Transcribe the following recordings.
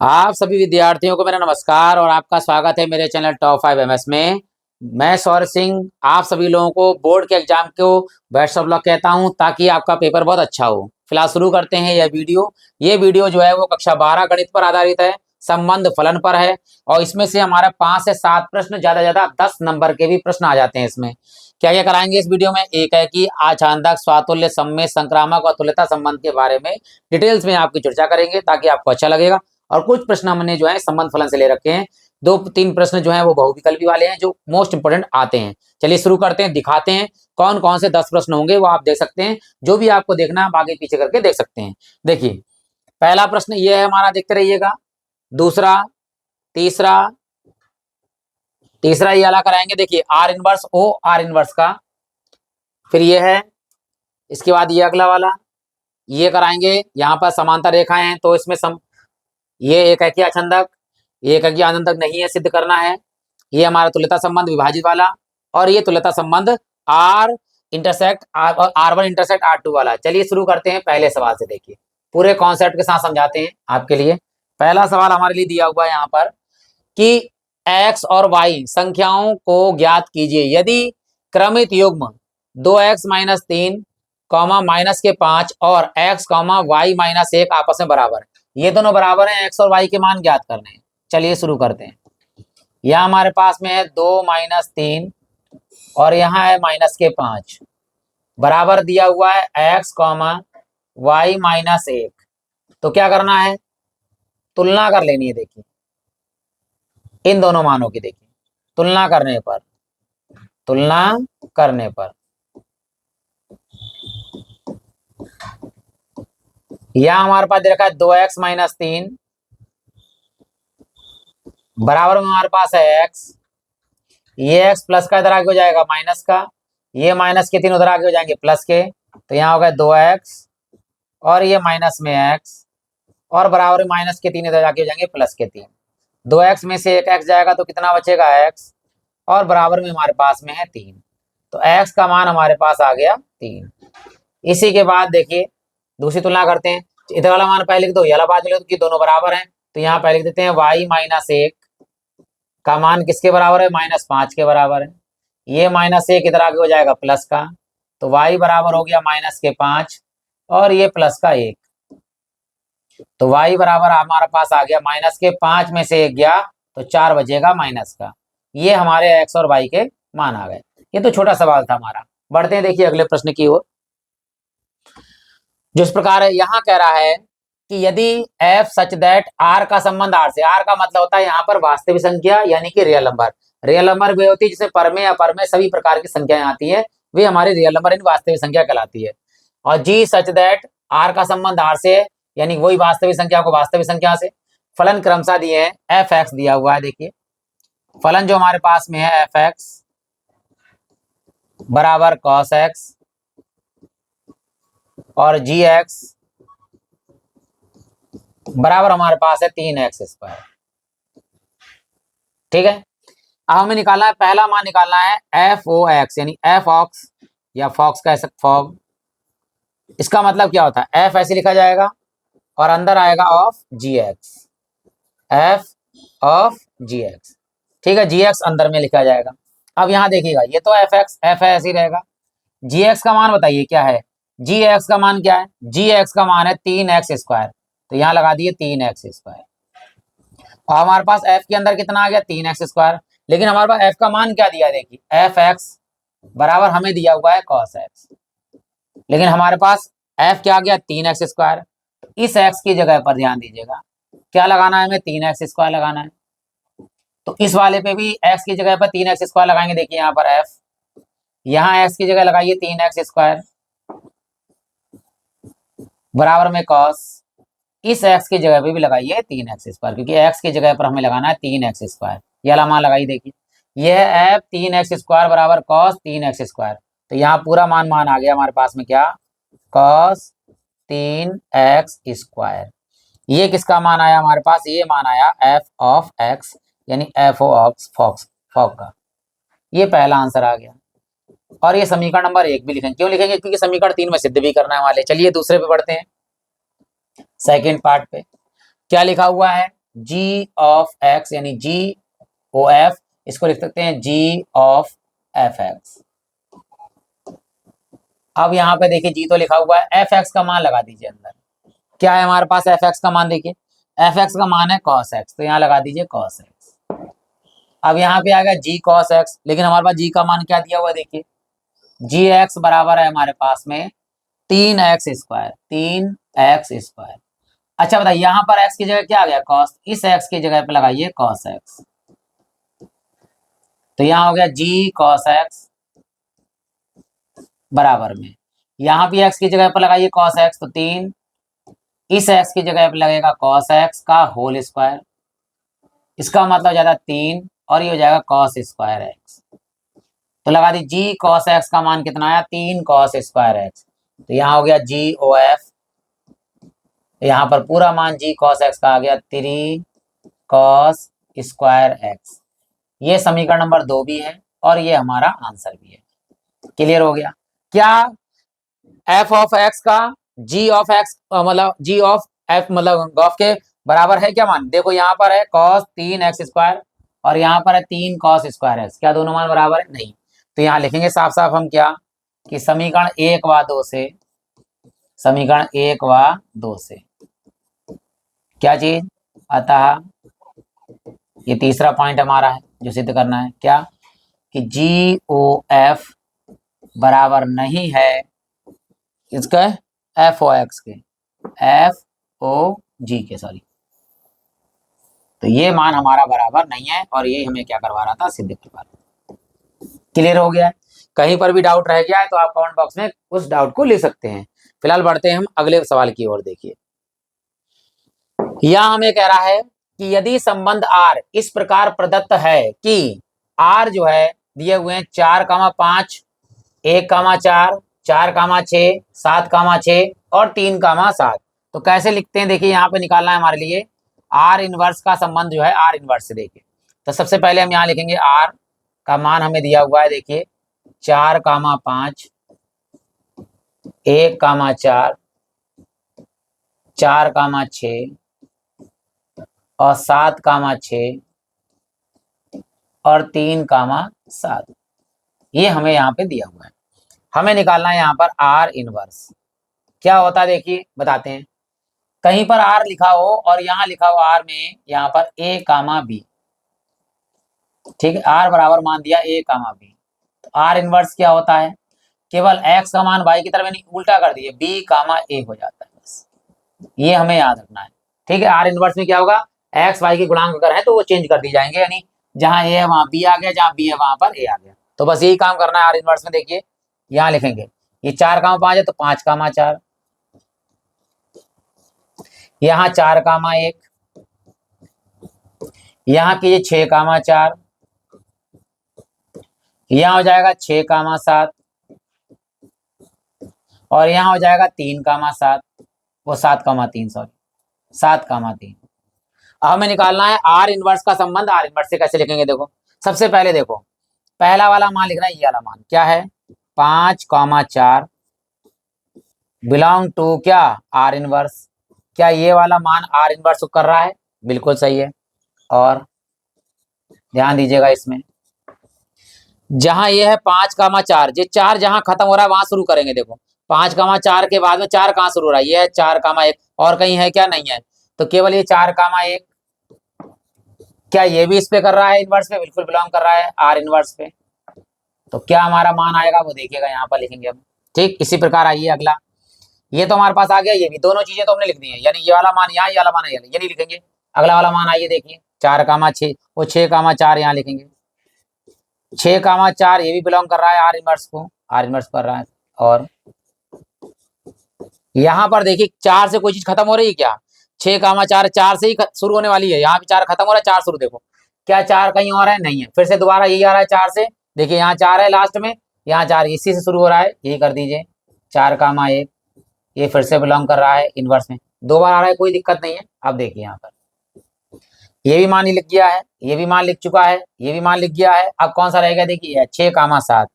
आप सभी विद्यार्थियों को मेरा नमस्कार और आपका स्वागत है मेरे चैनल टॉप 5 एमएस में। मैं सौर सिंह आप सभी लोगों को बोर्ड के एग्जाम को बेस्ट ऑफ लक कहता हूं ताकि आपका पेपर बहुत अच्छा हो। फिलहाल शुरू करते हैं ये वीडियो जो है वो कक्षा 12 गणित पर आधारित है, संबंध फलन पर है और इसमें से हमारा 5 से 7 प्रश्न ज्यादा 10 नंबर के भी प्रश्न आ जाते हैं। इसमें क्या क्या कराएंगे इस वीडियो में, एक है कि आचांदक स्वातुल्य समय संक्रामक और तुल्यता संबंध के बारे में डिटेल्स में आपकी चर्चा करेंगे ताकि आपको अच्छा लगेगा। और कुछ प्रश्न हमने जो है संबंध फलन से ले रखे हैं, 2-3 प्रश्न जो है वो बहुविकल्पी वाले हैं जो मोस्ट इंपोर्टेंट आते हैं। चलिए शुरू करते हैं, दिखाते हैं कौन कौन से 10 प्रश्न होंगे वो आप देख सकते हैं। जो भी आपको देखना है आप आगे पीछे करके देख सकते हैं। देखिए पहला प्रश्न ये है हमारा, देखते रहिएगा। दूसरा, तीसरा तीसरा ये वाला कराएंगे। देखिए R inverse O R inverse का, फिर ये है, इसके बाद ये अगला वाला ये कराएंगे। यहाँ पर समांतर रेखाएं हैं तो इसमें ये एक है कि आछंदक, ये एक है कि आनंदक नहीं है, सिद्ध करना है। ये हमारा तुल्यता संबंध विभाजित वाला, और ये तुल्यता संबंध आर इंटरसेक्ट आर और R1 इंटरसेक्ट R2 वाला। चलिए शुरू करते हैं पहले सवाल से। देखिए पूरे कॉन्सेप्ट के साथ समझाते हैं आपके लिए। पहला सवाल हमारे लिए दिया हुआ है यहाँ पर कि x और y संख्याओं को ज्ञात कीजिए यदि क्रमित युग्म 2x-3 -5 और x, y-1 आपस में बराबर है। ये दोनों बराबर हैं, x और y के मान ज्ञात करने हैं। चलिए शुरू करते हैं। यह हमारे पास में है 2-3 और यहाँ है -5, बराबर दिया हुआ है x, y-1। तो क्या करना है, तुलना कर लेनी है। देखिए इन दोनों मानों की, देखिए तुलना करने पर यह हमारे पास दे रखा है 2x-3 बराबर में हमारे पास है x। ये x प्लस का इधर आगे हो जाएगा माइनस का, ये माइनस के 3 उधर आगे हो जाएंगे प्लस के, तो यहाँ हो गया 2x और ये माइनस में x और बराबर में माइनस के 3 इधर आगे हो जाएंगे प्लस के 3। 2x में से एक x जाएगा तो कितना बचेगा x, और बराबर में हमारे पास में है 3। तो x का मान हमारे पास आ गया 3। इसी के बाद देखिए दूसरी तुलना करते हैं। इधर वाला मान पहले लिख दो, ये वाला बाद लिख दो कि दोनों बराबर हैं, तो यहाँ पहले लिख देते हैं y-1 का मान किसके बराबर है, -5 के बराबर है। ये -1 इधर आगे हो जाएगा प्लस का, तो y बराबर हो गया -5 और ये प्लस का 1। तो y बराबर हमारे पास आ गया -5 में से 1 गया तो 4 बचेगा माइनस का। ये हमारे x और y के मान आ गए। ये तो छोटा सवाल था हमारा। बढ़ते हैं देखिए अगले प्रश्न की ओर, जिस प्रकार है यहाँ कह रहा है कि यदि f सच दैट r का संबंध r से, r का मतलब होता है यहाँ पर वास्तविक संख्या यानी कि रियल नंबर। रियल नंबर वे होती है जिसमें परमे अपरमे सभी प्रकार की संख्याएं आती है, वे हमारी रियल नंबर यानी वास्तविक संख्या कहलाती है। और g सच दैट r का संबंध r से यानी वही वास्तविक संख्या को वास्तविक संख्या से। फलन क्रमशः दिए हैं, f(x) दिया हुआ है। देखिए फलन जो हमारे पास में है f(x) बराबर cos x और gx बराबर हमारे पास है 3x²। ठीक है, अब हमें निकालना है, पहला मान निकालना है f(x) यानी f(x) या फॉक्स कह सकते, फॉग। इसका मतलब क्या होता है, f ऐसे लिखा जाएगा और अंदर आएगा of gx, f of gx। ठीक है, gx अंदर में लिखा जाएगा। अब यहाँ देखिएगा ये तो f(x) f ऐसे ही रहेगा। gx का मान बताइए क्या है, gx का मान क्या है, gx का मान है 3x²। तो यहाँ लगा दिए 3x²। और हमारे पास f के अंदर कितना आ गया 3x², लेकिन हमारे पास f का मान क्या दिया है, देखिए f(x) बराबर हमें दिया हुआ है cos x, लेकिन हमारे पास f क्या आ गया 3x²। इस x की जगह पर ध्यान दीजिएगा क्या लगाना है, हमें 3x² लगाना है। तो इस वाले पे भी x की जगह पर 3x² लगाएंगे। देखिए यहाँ पर f, यहाँ x की जगह लगाइए 3x² बराबर में cos, इस x की जगह पे भी लगाइए 3x², क्योंकि x की जगह पर हमें लगाना है 3x²। ये वाला मान लगाइए। देखिए यह f 3x² बराबर cos 3x²। तो यहाँ पूरा मान आ गया हमारे पास में क्या, cos 3x²। ये किसका मान आया हमारे पास, ये मान आया f ऑफ x यानी f ऑफ फॉग का। ये पहला आंसर आ गया। और ये समीकरण नंबर 1 भी लिखेंगे, क्यों लिखेंगे, क्योंकि समीकरण 3 में सिद्ध भी करना है वाले। चलिए दूसरे पे बढ़ते हैं, सेकंड पार्ट पे क्या लिखा हुआ है। जी ऑफ एक्स यानी जी ओ एफ, इसको लिख सकते हैं जी ऑफ एफ एक्स। अब यहाँ पे देखिए जी तो लिखा हुआ है, एफ एक्स का मान लगा दीजिए अंदर। क्या है हमारे पास एफ एक्स का मान, देखिए एफ एक्स का मान है कॉस एक्स, तो यहाँ लगा दीजिए कॉस एक्स। अब यहाँ पे आ गया जी कॉस एक्स, लेकिन हमारे पास जी का मान क्या दिया हुआ है, देखिए जी एक्स बराबर है हमारे पास में 3x², 3x²। अच्छा बताइए यहाँ पर x की जगह क्या आ गया, कॉस, इस x की जगह पे लगाइए कॉस एक्स, तो यहाँ हो गया जी कॉस एक्स बराबर में, यहाँ भी x की जगह पर लगाइए कॉस एक्स, तो 3, इस x की जगह पे लगेगा कॉस एक्स का होल स्क्वायर, इसका मतलब हो जाता 3 और ये हो जाएगा कॉस स्क्वायर एक्स। तो लगा दी जी कॉस एक्स का मान कितना आया, 3 कॉस स्क्वायर एक्स, तो यहाँ हो गया जी ओ एफ, यहाँ पर पूरा मान जी कॉस एक्स का आ गया 3 कॉस स्क्वायर एक्स। ये समीकरण नंबर 2 भी है और ये हमारा आंसर भी है। क्लियर हो गया क्या, एफ ऑफ एक्स का जी ऑफ एक्स मतलब जी ऑफ एफ मतलब गॉफ के बराबर है क्या मान, देखो यहाँ पर है कॉस 3x² और यहाँ पर है 3 कॉस स्क्वायर एक्स, क्या दोनों मान बराबर है, नहीं। तो यहाँ लिखेंगे साफ साफ हम क्या, कि समीकरण 1 व 2 से, समीकरण 1 व 2 से क्या चीज, अतः ये तीसरा पॉइंट हमारा है जो सिद्ध करना है, क्या कि जी ओ एफ बराबर नहीं है इसका एफ ओ एक्स के, एफ ओ जी के, सॉरी। तो ये मान हमारा बराबर नहीं है और ये हमें क्या करवा रहा था, सिद्ध करवा रहा था। क्लियर हो गया है, कहीं पर भी डाउट रह गया है तो आप कमेंट बॉक्स में उस डाउट को लिख सकते हैं। फिलहाल बढ़ते हैं हम अगले सवाल की ओर। देखिए यह हमें कह रहा है कि यदि संबंध R इस प्रकार प्रदत्त है कि R जो है दिए हुए हैं 4,5, 1,4, 4,6, 7,6 और 3,7, तो कैसे लिखते हैं, देखिए यहाँ पे निकालना है हमारे लिए R इनवर्स का संबंध जो है R इनवर्स से। देखिए तो सबसे पहले हम यहाँ लिखेंगे R का मान हमें दिया हुआ है, देखिए 4,5, 1,4, 4,6 और 7,6 और 3,7, ये हमें यहाँ पे दिया हुआ है। हमें निकालना है यहाँ पर R इनवर्स क्या होता है, देखिए बताते हैं। कहीं पर R लिखा हो और यहाँ लिखा हो R में यहाँ पर A, B, ठीक है, R बराबर मान दिया A, B, तो R इनवर्स क्या होता है, केवल x का मान y की तरफ यानी उल्टा कर दिए B, A हो जाता है, बस ये हमें याद रखना है। ठीक है, R इनवर्स में क्या होगा, x y के गुणांक अगर है तो वो चेंज कर दी जाएंगे, यानी जहां A है वहां B आ गया, जहां B है वहां पर A आ गया, तो बस यही काम करना है। R इनवर्स में देखिए यहाँ लिखेंगे ये 4,5 है तो 5,4, यहाँ 4,1, यहाँ कीजिए 6,4, यहाँ हो जाएगा 6,7 और यहाँ हो जाएगा 3,7, वो 7,3, सॉरी 7,3। अब हमें निकालना है R इनवर्स का संबंध। R इनवर्स से कैसे लिखेंगे, देखो सबसे पहले देखो पहला वाला मान लिखना है, ये वाला मान क्या है 5,4 बिलोंग टू क्या R इनवर्स, क्या ये वाला मान R इनवर्स को कर रहा है, बिल्कुल सही है। और ध्यान दीजिएगा इसमें जहां ये है 5,4, ये 4 जहां खत्म हो रहा है वहां शुरू करेंगे, देखो 5,4 के बाद में 4 कहां शुरू हो रहा है, ये है 4,1 और कहीं है क्या, नहीं है, तो केवल ये 4,1, क्या ये भी इस पे कर रहा है इनवर्स पे, बिल्कुल बिलोंग कर रहा है R इनवर्स पे। तो क्या हमारा मान आएगा वो देखिएगा यहाँ पर लिखेंगे हम। ठीक, इसी प्रकार आइए अगला, ये तो हमारे पास आ गया, ये भी दोनों चीजें तो हमने लिख दी है, यानी ये वाला मान यहाँ, ये वाला मान ये नहीं लिखेंगे। अगला वाला मान आइए देखिए 4,6 वो 6,4 यहाँ लिखेंगे, 6,4 ये भी बिलोंग कर रहा है R इनवर्स को, R इनवर्स कर रहा है। और यहाँ पर देखिए 4 से कोई चीज खत्म हो रही है क्या, 6,4 4 से ही शुरू होने वाली है, यहाँ पे 4 खत्म हो रहा है 4 शुरू, देखो क्या 4 कहीं और है, नहीं है, फिर से दोबारा यही आ रहा है 4 से, देखिए यहाँ 4 है लास्ट में, यहाँ 4 इसी से शुरू हो रहा है, यही कर दीजिए 4,1, ये फिर से बिलोंग कर रहा है इनवर्स में, 2 बार आ रहा है, कोई दिक्कत नहीं है। अब देखिए यहाँ पर ये भी मान लिख गया है, ये भी मान लिख चुका है, ये भी मान लिख गया है, अब कौन सा रहेगा, देखिए 6,7,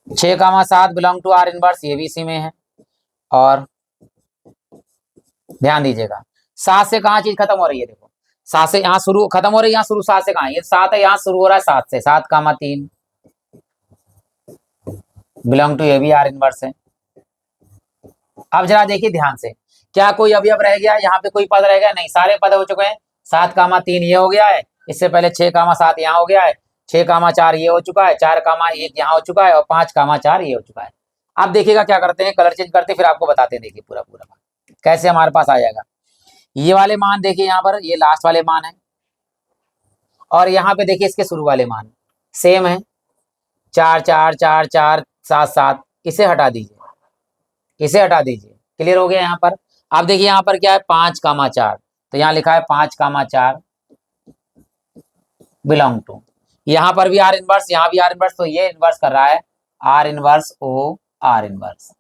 6,7 बिलोंग टू R इनवर्स, ये भी इसी में है। और ध्यान दीजिएगा 7 से कहाँ चीज खत्म हो रही है, देखो 7 से यहाँ शुरू खत्म हो रही है, यहाँ शुरू 7 से कहाँ, ये 7 है, यहाँ शुरू हो रहा है 7 से, 7 कामा 3 बिलोंग टू, ये भी आर इनवर्स है। अब जरा देखिए ध्यान से, क्या कोई अवयव रह गया यहाँ पे, कोई पद रह गया, नहीं, सारे पद हो चुके हैं। 7 कामा 3 ये हो गया है, इससे पहले 6 कामा 7 यहाँ हो गया है, 6 कामा 4 ये हो चुका है, 4 कामा 1 यहाँ हो चुका है, और 5 कामा 4 ये हो चुका है। अब देखिएगा क्या करते हैं, कलर चेंज करते फिर आपको बताते हैं, देखिए पूरा पूरा कैसे हमारे पास आ जाएगा। ये वाले मान देखिए यहाँ पर, ये लास्ट वाले मान है, और यहाँ पे देखिए इसके शुरू वाले मान सेम है, 4 4 4 4 7 7, इसे हटा दीजिए, इसे हटा दीजिए, क्लियर हो गया यहाँ पर। अब देखिए यहाँ पर क्या है, 5 कामा 4, तो यहाँ लिखा है 5 कामा 4 बिलोंग टू, यहाँ पर भी आर इनवर्स, यहाँ भी आर इनवर्स, तो ये इनवर्स कर रहा है R inverse O R inverse,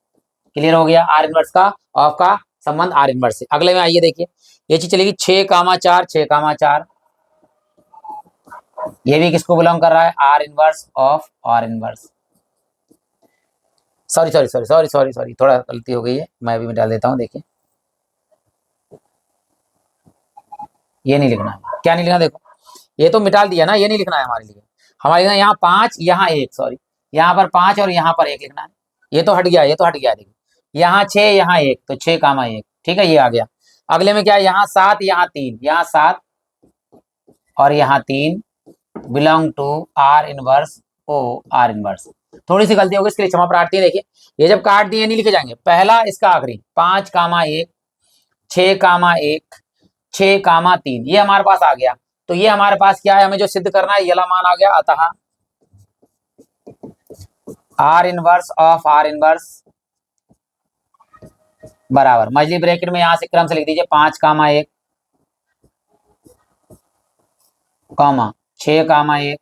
clear हो गया। आर इनवर्स का ऑफ का संबंध आर इनवर्स से। अगले में आइए देखिए, ये चीज चलेगी 6 कामा 4 6 कामा 4, ये भी किसको बिलोंग कर रहा है, R inverse of are inverse. Sorry sorry sorry sorry sorry sorry थोड़ा गलती हो गई है, मैं भी डाल देता हूँ, देखिए ये नहीं लिखना है, क्या नहीं लिखना, देखो ये तो मिटा दिया ना, ये नहीं लिखना है हमारे लिए, हमारे लिए यहाँ 5 यहाँ 1, सॉरी यहाँ पर 5 और यहाँ पर 1 लिखना है, ये तो हट गया, ये तो हट गया, देखिए यहाँ 6 यहाँ 1, तो 6 कामा 1, ठीक है, ये आ गया। अगले में क्या है, यहाँ 7 यहाँ 3, यहाँ 7 और यहाँ 3 belong to R inverse O R inverse. थोड़ी सी गलती होगी, इसके लिए क्षमा प्रार्थी है। देखिए ये जब काट दिए नहीं लिखे जाएंगे, पहला इसका आखिरी 5 कामा 1 6 कामा 1 6 कामा 3, ये हमारे पास आ गया। तो ये हमारे पास क्या है, हमें जो सिद्ध करना है, ये वाला मान आ गया, अतः are inverse of are inverse बराबर, मजली ब्रैकेट में यहां से क्रम से लिख दीजिए 5 कामा 1 कॉमा 6 कामा 1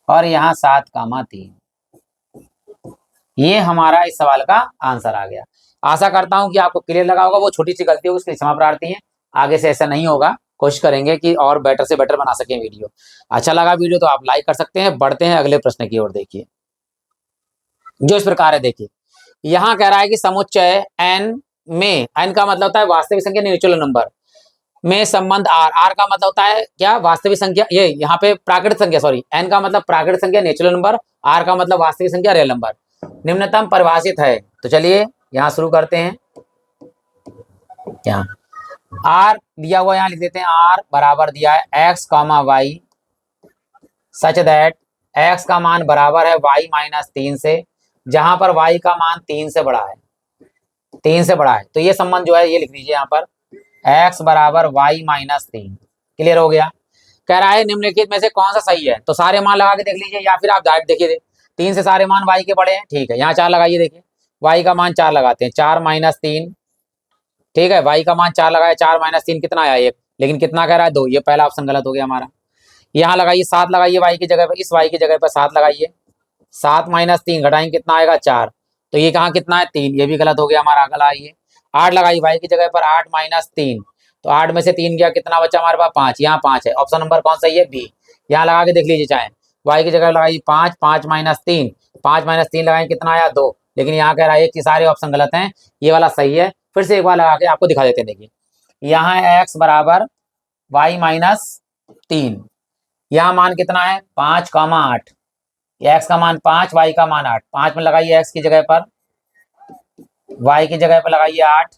और यहाँ 7 कामा 3। ये हमारा इस सवाल का आंसर आ गया। आशा करता हूं कि आपको क्लियर लगा होगा, वो छोटी सी गलती होगी उसके लिए क्षमा प्रार्थी है, आगे से ऐसा नहीं होगा, कोशिश करेंगे कि और बेटर से बेटर बना सकें वीडियो। अच्छा लगा वीडियो तो आप लाइक कर सकते हैं। बढ़ते हैं अगले प्रश्न की ओर, देखिए जो इस प्रकार है। देखिए यहाँ कह रहा है कि समुच्चय n में, n का मतलब होता है वास्तविक संख्या नेचुरल नंबर में संबंध r, r का मतलब होता है क्या, वास्तविक संख्या, ये यहाँ पे प्राकृतिक संख्या, सॉरी n का मतलब प्राकृतिक संख्या नेचुरल नंबर, r का मतलब वास्तविक संख्या रियल नंबर, निम्नतम परिभाषित है। तो चलिए यहाँ शुरू करते हैं। यहाँ r दिया हुआ, यहाँ लिख देते हैं r बराबर दिया है x comma Y such that x का मान बराबर है y माइनस 3 से, जहां पर y का मान 3 से बड़ा है, 3 से बड़ा है। तो ये संबंध जो है ये लिख दीजिए यहाँ पर x बराबर y माइनस 3, क्लियर हो गया। कह रहा है निम्नलिखित में से कौन सा सही है, तो सारे मान लगा के देख लीजिए, या फिर आप डायरेक्ट देखिए 3 से सारे मान y के बड़े हैं, ठीक है, यहाँ 4 लगाइए, देखिए y का मान 4 लगाते हैं, 4 माइनस 3, ठीक है, y का मान 4 लगाए, 4 माइनस 3 कितना आया 1, लेकिन कितना कह रहा है 2, ये पहला ऑप्शन गलत हो गया हमारा। यहाँ लगाइए 7 लगाइए y की जगह पर, इस y की जगह पर 7 लगाइए, 7 माइनस 3 घटाएंगे कितना आएगा 4, तो ये कहाँ कितना है 3, ये भी गलत हो गया हमारा। अगला आइए 8 लगाइए y की जगह पर, 8 माइनस 3, तो 8 में से 3 गया, कितना बचा हमारे पास 5, यहाँ 5 है, ऑप्शन नंबर कौन सही है बी। यहाँ लगा के देख लीजिए, चाहे y की जगह लगाइए 5, 5 माइनस 3, 5 माइनस 3 लगाएंगे कितना आया 2, लेकिन यहाँ कह रहा है कि सारे ऑप्शन गलत हैं, ये वाला सही है। फिर से एक बार लगा के आपको दिखा देते हैं, देखिए यहाँ है x बराबर y माइनस 3, यहाँ मान कितना है 5 कामा 8, x का मान 5 y का मान 8, 5 में लगाइए x की जगह पर, y की जगह पर लगाइए 8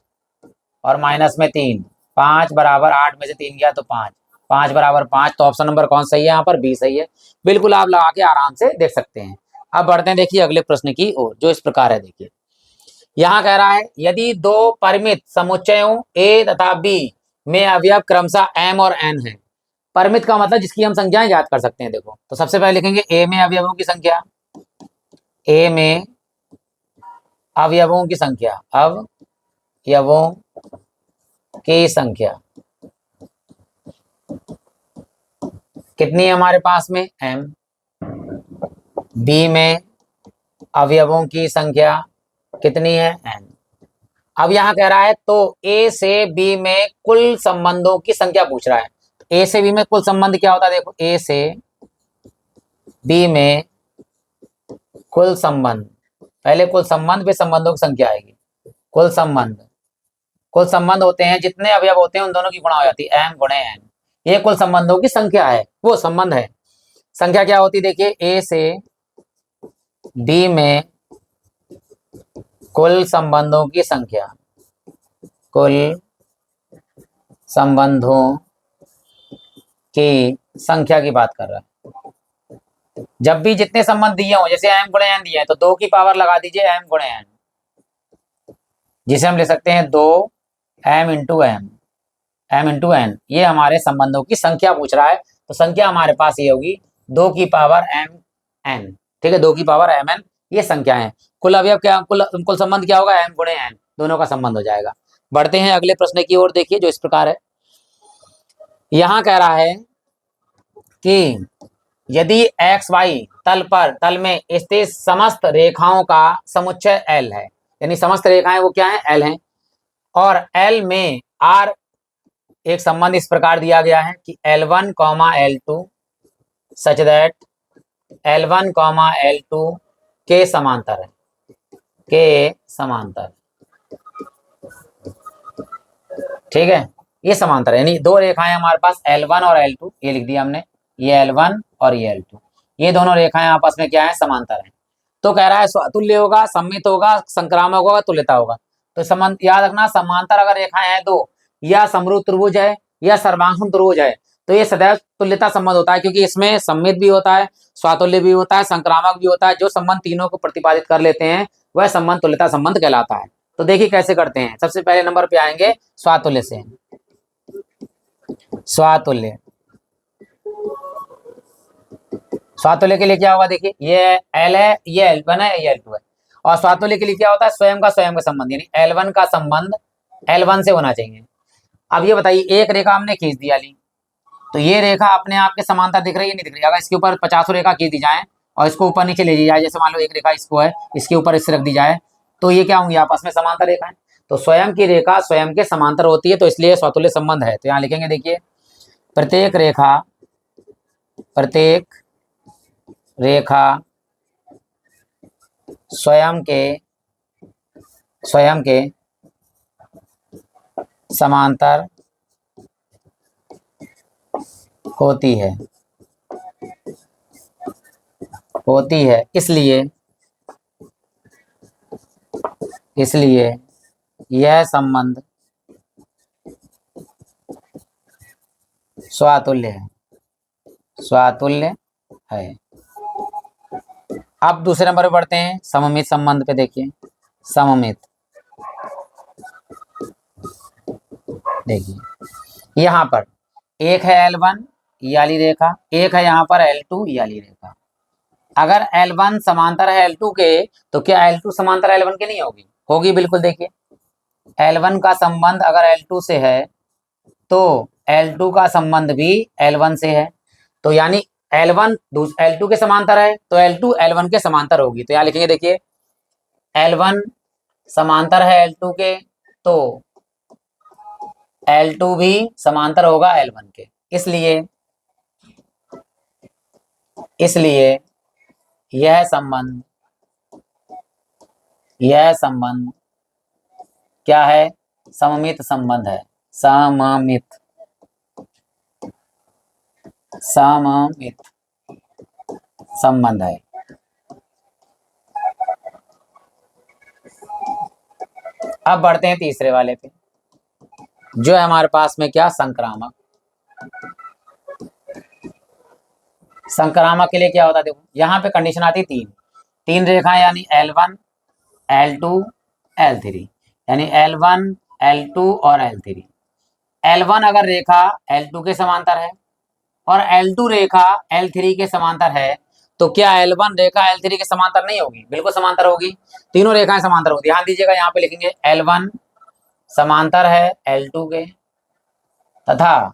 और माइनस में 3, 5 बराबर 8 में से 3 गया तो 5, 5 बराबर 5, तो ऑप्शन नंबर कौन सही है, यहाँ पर बी सही है। बिल्कुल आप लगा के आराम से देख सकते हैं। अब बढ़ते हैं देखिए अगले प्रश्न की ओर, जो इस प्रकार है। देखिए यहाँ कह रहा है यदि दो परिमित समुच्चयों a तथा b में अवयव क्रमशः m और n है, परिमित का मतलब जिसकी हम संख्याएं ज्ञात कर सकते हैं। देखो तो सबसे पहले लिखेंगे a में अवयवों की संख्या, a में अवयवों की संख्या, अवयवों की संख्या कितनी है हमारे पास में m, b में अवयवों की संख्या कितनी है n। अब यहाँ कह रहा है तो a से b में कुल संबंधों की संख्या पूछ रहा है। तो a से b में कुल संबंध क्या होता है, देखो a से b में कुल संबंध, पहले कुल संबंध पे संबंधों की संख्या आएगी, कुल संबंध, कुल संबंध होते हैं, जितने अवयव होते हैं उन दोनों की गुणा हो जाती है, m गुणे n। ये कुल संबंधों की संख्या है, वो संबंध है। संख्या क्या होती है, देखिए ए से बी में कुल संबंधों की संख्या, कुल संबंधों की संख्या की बात कर रहा है। जब भी जितने संबंध दिए हों, जैसे m गुणे n दिए हैं तो 2 की पावर लगा दीजिए m गुणे n, जिसे हम ले सकते हैं 2 m into M, m into N. ये हमारे संबंधों की संख्या पूछ रहा है, तो संख्या हमारे पास ये होगी 2 की पावर m n, ठीक है, 2 की पावर m n, ये संख्या है। कुल अवयव क्या, कुल संबंध क्या होगा, m गुणे n, दोनों का संबंध हो जाएगा। बढ़ते हैं अगले प्रश्न की ओर, देखिए जो इस प्रकार है। यहां कह रहा है कि यदि एक्स वाई तल में स्थित समस्त रेखाओं का समुच्चय L है, यानी समस्त रेखाएं वो क्या है, L हैं, और L में R एक संबंध इस प्रकार दिया गया है कि L1, L2 such that L1, L2 के समांतर है, के समांतर, ठीक है, ये समांतर है, यानी दो रेखाएं हमारे पास L1 और L2, ये लिख दिया हमने, ये L1 और ये L2, ये दोनों रेखाएं आपस में क्या है, समांतर है। तो कह रहा है स्वतुल्य होगा, सममित होगा, संक्रामक होगा, तुल्यता होगा। तो संबंध याद रखना, समांतर अगर रेखाएं हैं दो, या समरूप त्रिभुज है या सर्वांगसम त्रिभुज है, तो ये सदैव तुल्यता संबंध होता है, क्योंकि इसमें सममित भी होता है, स्वातुल्य भी होता है, संक्रामक भी होता है। जो संबंध तीनों को प्रतिपादित कर लेते हैं वह संबंध तुल्यता संबंध कहलाता है। तो देखिए कैसे करते हैं, सबसे पहले नंबर पे आएंगे स्वातुल्य से। स्वातुल्य, स्वातुल्य के लिए क्या होगा, देखिए ये L है, ये L1 है, ये L2 है, और स्वातुल्य के लिए क्या होता है, स्वयं का संबंध, यानी L1 का संबंध L1 से होना चाहिए। अब ये बताइए, एक रेखा हमने खींच दिया ली, तो ये रेखा अपने आप के समांतर दिख रही है, नहीं दिख रही। अगर इसके ऊपर 50 रेखा खींच दी जाए और इसको ऊपर नीचे ले दी जाए, जैसे मान लो एक रेखा इसको है, इसके ऊपर इससे रख दी जाए, तो ये क्या होंगी, आपस में समांतर रेखाएं। तो स्वयं की रेखा स्वयं के समांतर होती है, तो इसलिए स्वातुल्य संबंध है। तो यहाँ लिखेंगे, देखिए प्रत्येक रेखा स्वयं के समांतर होती है, इसलिए यह संबंध स्वातुल्य है। अब दूसरे नंबर पर बढ़ते हैं, सममित संबंध पे। देखिए सममित, देखिए यहाँ पर एक है L1 ये वाली रेखा, एक है यहाँ पर L2 ये वाली रेखा। अगर L1 समांतर है L2 के, तो क्या L2 समांतर L1 के नहीं होगी, होगी बिल्कुल। देखिए L1 का संबंध अगर L2 से है, तो L2 का संबंध भी L1 से है, तो यानी L1 L2 के समांतर है, तो L2 L1 के समांतर होगी। तो यहाँ लिखेंगे, देखिए L1 समांतर है L2 के, तो L2 भी समांतर होगा L1 के, इसलिए यह संबंध क्या है, सममित संबंध है, सममित संबंध है। अब बढ़ते हैं तीसरे वाले पे, जो है हमारे पास में क्या, संक्रामक। संक्रामक के लिए क्या होता है, देखो यहाँ पे कंडीशन आती है तीन रेखाएं, यानी L1, L2, L3, यानी L1, L2 और L3। L1 अगर रेखा L2 के समांतर है और L2 रेखा L3 के समांतर है, तो क्या L1 रेखा L3 के समांतर नहीं होगी, बिल्कुल समांतर होगी। तीनों रेखाएं समांतर होगी। ध्यान दीजिएगा, यहाँ पे लिखेंगे L1 समांतर है L2 के, तथा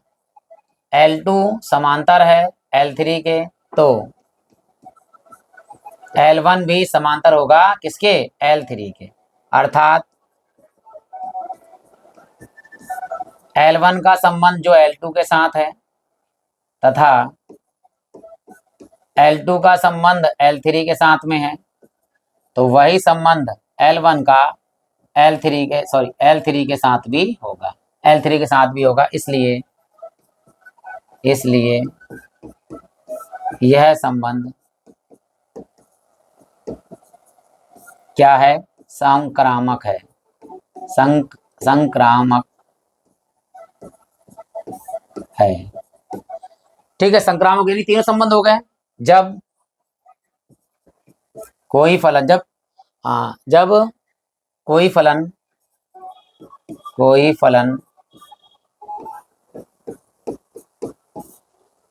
L2 समांतर है L3 के, तो L1 भी समांतर होगा किसके, L3 के। अर्थात L1 का संबंध जो L2 के साथ है, तथा L2 का संबंध L3 के साथ में है, तो वही संबंध L1 का L3 के साथ भी होगा, L3 के साथ भी होगा। इसलिए यह संबंध क्या है? संक्रामक है। संक्रामक है। ठीक है, संक्रामक यानी तीनों संबंध हो गए। जब कोई फलन जब कोई फलन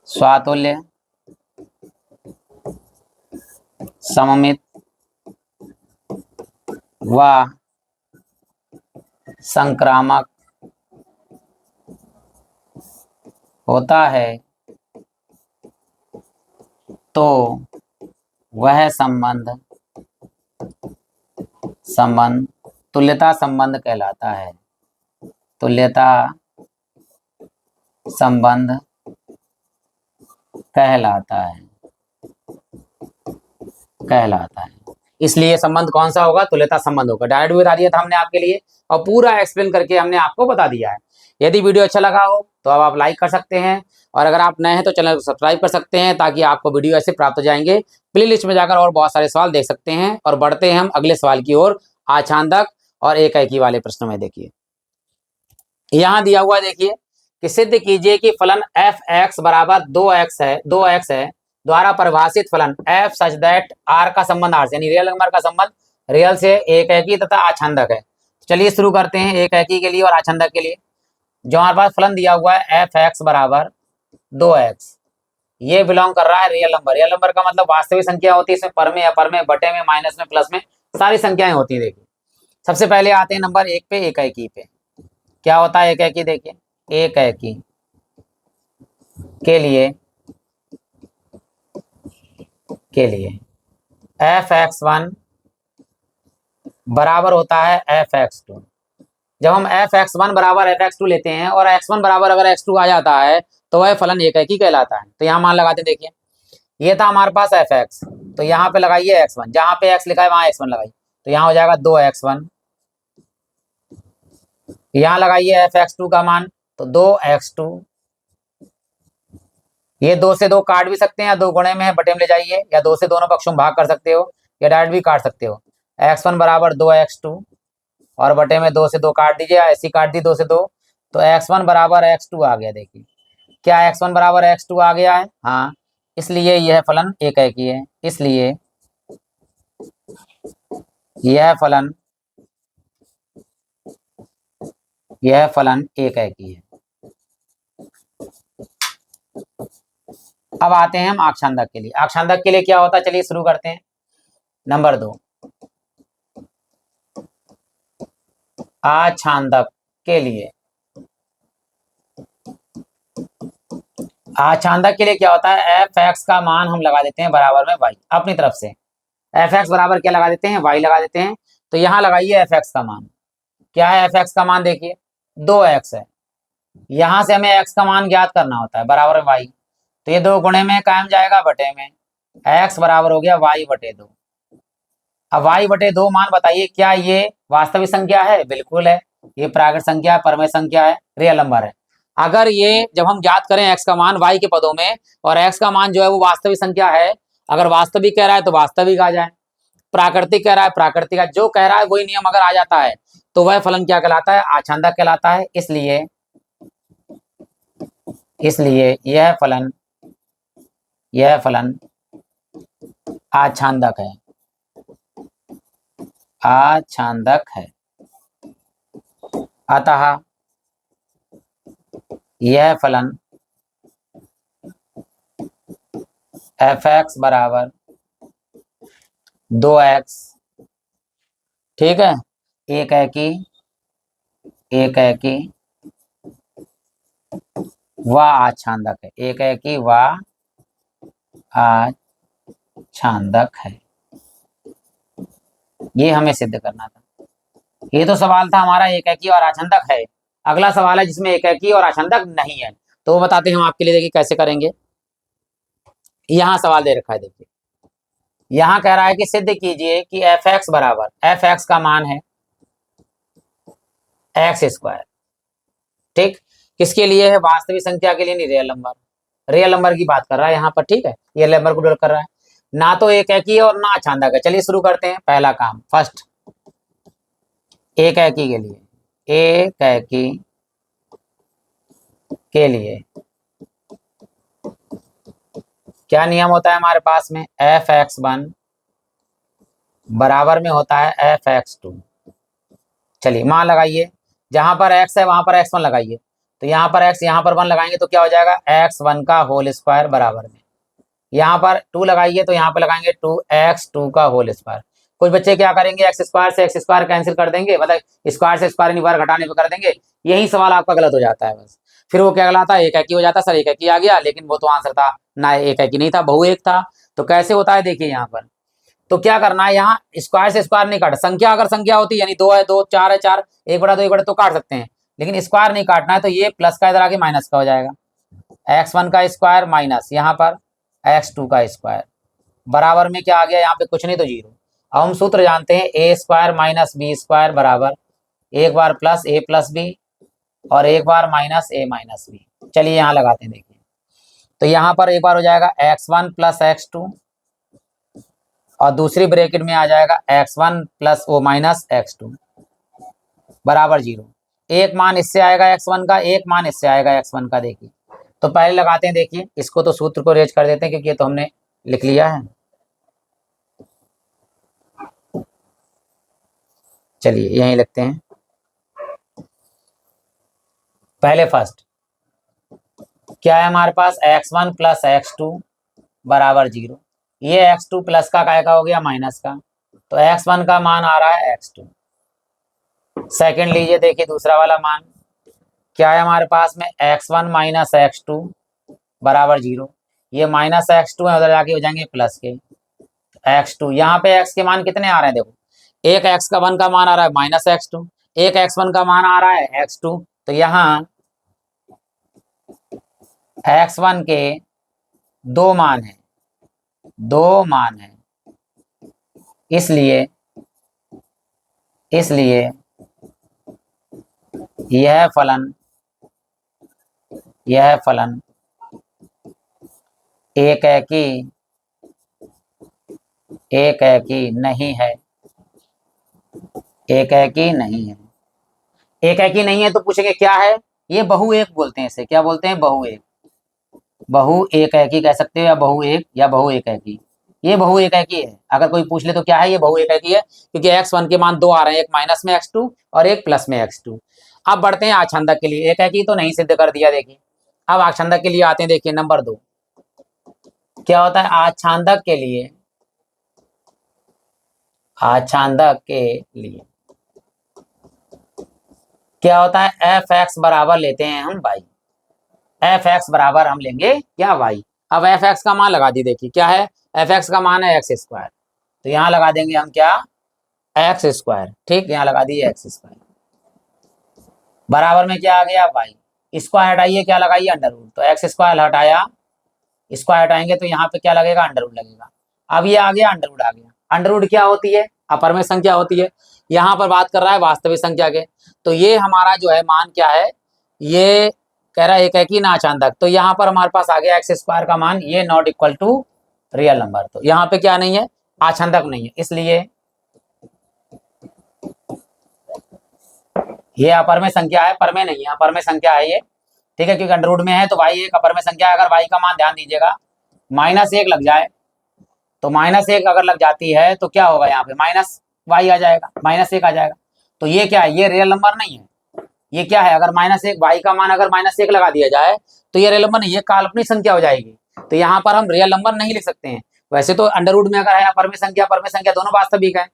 स्वातुल्य, सममित व संक्रामक होता है तो वह संबंध तुल्यता संबंध कहलाता है। तुल्यता संबंध कहलाता है। इसलिए संबंध कौन सा होगा? तुल्यता संबंध होगा। डायरेक्ट भी बता दिया था हमने आपके लिए और पूरा एक्सप्लेन करके हमने आपको बता दिया है। यदि वीडियो अच्छा लगा हो तो अब आप लाइक कर सकते हैं, और अगर आप नए हैं तो चैनल को सब्सक्राइब कर सकते हैं, ताकि आपको वीडियो ऐसे प्राप्त हो जाएंगे। प्ले लिस्ट में जाकर और बहुत सारे सवाल देख सकते हैं। और बढ़ते हैं हम अगले सवाल की ओर, आच्छादक और एकाएकी वाले प्रश्नों में। देखिए यहाँ दिया हुआ, देखिए कि सिद्ध कीजिए कि फलन f(x) बराबर 2x है द्वारा परिभाषित फलन f सच दैट r का संबंध r से, यानी रियल नंबर का संबंध रियल से एकाएकी तथा आच्छादक है। चलिए शुरू करते हैं एकाएकी के लिए और आच्छादक के लिए। जो हमारे पास फलन दिया हुआ है f(x) बराबर 2x, ये बिलोंग कर रहा है रियल नंबर। रियल नंबर का मतलब वास्तविक संख्या होती है, इसमें पर में, अपर में, बटे में, माइनस में, प्लस में, सारी संख्याएं होती है। देखिए सबसे पहले आते हैं नंबर 1 पे, एकाएकी पे। क्या होता है एकाएकी? देखिए एकाएकी के लिए f(x1) बराबर होता है f(x2). जब हम f(x1) बराबर f(x2) लेते हैं और x1 बराबर अगर x2 आ जाता है तो वह फलन एकाएकी कहलाता है। तो यहाँ मान लगाते हैं। देखिए ये था हमारे पास f(x), तो यहाँ पे लगाइए x1, जहाँ पे x लिखा है वहां x1 लगाइए, तो यहाँ हो जाएगा 2x1। यहाँ लगाइए f(x2) का मान, तो 2x2। ये 2 से 2 काट भी सकते हैं, या 2 गुणे में है बटे में ले जाइए, या 2 से दोनों पक्षों में भाग कर सकते हो, या डायरेक्ट भी काट सकते हो। x1 बराबर 2x2 और बटे में 2 से 2 काट दीजिए, ऐसी काट दी 2 से 2, तो x1 बराबर x2 आ गया। देखिए क्या x1 बराबर x2 आ गया है? हाँ, इसलिए यह फलन एकाएकी है। इसलिए यह फलन एकाएकी है। अब आते हैं हम आक्षांदक के लिए। आक्षांदक के लिए क्या होता है? चलिए शुरू करते हैं। नंबर 2, आक्षांदक के लिए क्या होता है? f(x) का मान हम लगा देते हैं बराबर में y, अपनी तरफ से f(x) बराबर क्या लगा देते हैं? y लगा देते हैं। तो यहाँ लगाइए f(x) का मान। क्या है f(x) का मान? देखिए 2x है, यहाँ से हमें x का मान ज्ञात करना होता है बराबर y, तो ये 2 गुणे में कायम जाएगा बटे में, x बराबर हो गया y बटे 2। अब y बटे 2 मान बताइए, क्या ये वास्तविक संख्या है? बिल्कुल है, ये प्राकृत संख्या है, परमेय संख्या है, रियल नंबर है। अगर ये जब हम ज्ञात करें x का मान y के पदों में, और x का मान जो है वो वास्तविक संख्या है, अगर वास्तविक कह रहा है तो वास्तविक आ जाए, प्राकृतिक कह रहा है प्राकृतिक आ, जो कह रहा है वही नियम अगर आ जाता है तो वह फलन क्या कहलाता है? आच्छादक कहलाता है। इसलिए यह फलन आच्छादक है। अतः यह फलन f(x) बराबर 2x, ठीक है, एकाएकी व आच्छादक है। एकाएकी व आच्छादक है, ये हमें सिद्ध करना था। ये तो सवाल था हमारा एकाएकी और आच्छादक है। अगला सवाल है जिसमें एकाएकी और आच्छादक नहीं है, तो वो बताते हैं हम आपके लिए। देखिए कैसे करेंगे। यहाँ सवाल दे रखा है, देखिए यहाँ कह रहा है कि सिद्ध कीजिए कि f(x) बराबर, f(x) का मान है एक्स स्क्वायर। ठीक, किसके लिए है? वास्तविक संख्या के लिए नहीं, रियल नंबर। रियल नंबर की बात कर रहा है यहाँ पर। ठीक है, रियल नंबर को डिनोट कर रहा है, ना तो एक है की है और ना अचानक है। चलिए शुरू करते हैं पहला काम। फर्स्ट एक है की के लिए, एक है की के लिए क्या नियम होता है हमारे पास में? एफ एक्स वन बराबर में होता है एफ एक्स टू। चलिए मान लगाइए, जहां पर x है वहां पर x1 लगाइए, तो यहाँ पर x यहाँ पर 1 लगाएंगे तो क्या हो जाएगा? x1 का होल स्क्वायर बराबर में, यहाँ पर 2 लगाइए तो यहाँ पर लगाएंगे 2x2 का होल स्क्वायर। कुछ बच्चे क्या करेंगे, एक्स स्क्वायर से एक्स स्क्वायर कैंसिल कर देंगे, मतलब स्क्वायर से स्क्वायर नहीं, बार घटाने पर कर देंगे। यही सवाल आपका गलत हो जाता है बस। फिर वो क्या कहलाता है? एक है की हो जाता है। सर एक है की आ गया, लेकिन वो तो आंसर था ना, एक है की नहीं था, बहु एक था। तो कैसे होता है देखिए यहाँ पर, तो क्या करना है, यहाँ स्क्वायर से स्क्वायर नहीं काट, संख्या अगर संख्या होती यानी 2 है 2, 4 है 4, 1/2 1/2 तो काट सकते हैं, लेकिन स्क्वायर नहीं काटना है। तो ये प्लस का इधर आके माइनस का हो जाएगा, x1 का स्क्वायर माइनस यहाँ पर x2 का स्क्वायर बराबर में क्या आ गया? यहाँ पे कुछ नहीं तो जीरो। अब हम सूत्र जानते हैं, ए स्क्वायर माइनस बी स्क्वायर बराबर एक बार प्लस ए प्लस बी और एक बार माइनस ए माइनस बी। चलिए यहाँ लगाते हैं, देखिए तो यहाँ पर एक बार हो जाएगा x1 प्लस x2 और दूसरी ब्रैकेट में आ जाएगा x1 प्लस वो माइनस x2 बराबर 0। एक मान इससे आएगा x1 का, एक मान इससे आएगा x1 का। देखिए तो पहले लगाते हैं, देखिए इसको तो सूत्र को रेज कर देते हैं क्योंकि ये तो हमने लिख लिया है। चलिए यहीं लिखते हैं पहले। फर्स्ट क्या है हमारे पास? x1 प्लस x2 बराबर 0। ये x2 प्लस का काय का हो गया? माइनस का, तो x1 का मान आ रहा है x2। सेकंड लीजिए, देखिए दूसरा वाला मान क्या है हमारे पास में? x1 माइनस x2 बराबर 0। ये माइनस x2 है, उधर जाके हो जाएंगे प्लस के x2। यहाँ पे x के मान कितने आ रहे हैं? देखो, एक x का 1 का मान आ रहा है माइनस x2, एक x1 का मान आ रहा है x2। तो यहाँ x1 के दो मान है, दो मान है, इसलिए यह फलन एक है कि नहीं है, एक है कि नहीं है। एक है कि नहीं है तो पूछेंगे क्या है? ये बहु एक बोलते हैं इसे। क्या बोलते हैं? बहु एक। बहु एक है कि कह सकते हो, या बहु एक, या बहु एक है कि। ये बहु एक है कि है, अगर कोई पूछ ले तो क्या है? ये बहु एक है कि है, क्योंकि x1 के मान दो आ रहे हैं, एक माइनस में x2 और एक प्लस में x2। अब बढ़ते हैं आछंदक के लिए। एक है कि तो नहीं सिद्ध कर दिया। देखिए अब आछंदक के लिए आते हैं। देखिए नंबर 2 क्या होता है? आछंदक के लिए, आछंदक के लिए क्या होता है? एफ एक्स बराबर लेते हैं हम y। एफ एक्स बराबर हम लेंगे क्या? y। अब एफ एक्स का मान लगा दी। देखिए क्या है? एफ एक्स का मान है एक्स स्क्वायर, तो यहाँ लगा देंगे हम क्या? X square. ठीक, यहाँ लगा दिए एक्स स्क्वायर बराबर में क्या आ गया? y। स्क्वायर हटाइए, क्या लगाइए? Under root. तो एक्स स्क्वायर हटाया, स्क्वायर हटाएंगे तो यहाँ पे क्या लगेगा? अंडर रूट लगेगा। अब ये आ गया अंडर रूट आ गया। अंडर रूट क्या होती है? अपरमेय संख्या होती है। यहाँ पर बात कर रहा है वास्तविक संख्या के, तो ये हमारा जो है मान क्या है? ये कह रहा है एक है कि ना अचानक, तो यहाँ पर हमारे पास आ गया एक्स स्क्वायर का मान, ये not equal to real number. तो यहाँ पे क्या नहीं है? आछंदक नहीं है, इसलिए ये अपरमेय संख्या है, परमेय नहीं है, अपरमेय संख्या है ये। ठीक है, क्योंकि अंडर रूट में है तो y एक अपरमेय संख्या है। अगर y का मान ध्यान दीजिएगा -1 लग जाए, तो -1 अगर लग जाती है तो क्या होगा? यहाँ पे माइनस y आ जाएगा, -1 आ जाएगा। तो ये क्या है? ये रियल नंबर नहीं है। ये क्या है? अगर -1 y का मान अगर -1 लगा दिया जाए तो ये रियल नंबर नहीं, ये काल्पनिक संख्या हो जाएगी। तो यहाँ पर हम रियल नंबर नहीं लिख सकते हैं। वैसे तो अंडर रूट में अगर है परमेय संख्या दोनों वास्तविक है,